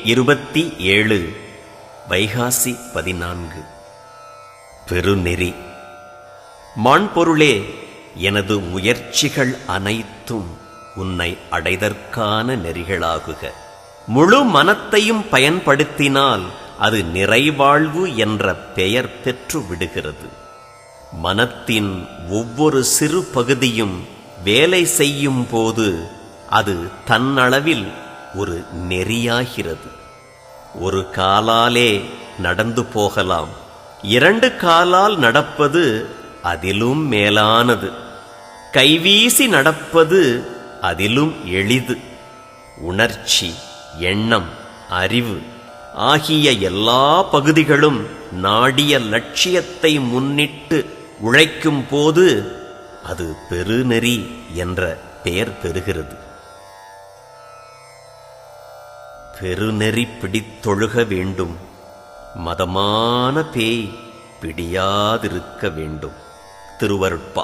27 வைகாசி 14. பெருநெறி. மாண்பொருளே, எனது முயற்சிகள் அனைத்தும் உன்னை அடைதற்கான நெறிகளாகுக. முழு மனத்தையும் பயன்படுத்தினால் அது நிறைவாழ்வு என்ற பெயர் பெற்று விடுகிறது. மனத்தின் ஒவ்வொரு சிறு பகுதியும் வேலை செய்யும் போது அது தன்னளவில் ஒரு நெறியாகிறது. ஒரு காலாலே நடந்து போகலாம், 2 காலால் நடப்பது அதிலும் மேலானது. கைவீசி நடப்பது அதிலும் எளிது. உணர்ச்சி, எண்ணம், அறிவு ஆகிய எல்லா பகுதிகளும் நாடிய லட்சியத்தை முன்னிட்டு உழைக்கும் போது அது பெருநெறி என்ற பெயர் பெறுகிறது. பெருநெறி பிடித்தொழுக வேண்டும். மதமான பேய் பிடியாதிருக்க வேண்டும். திருவருட்பா.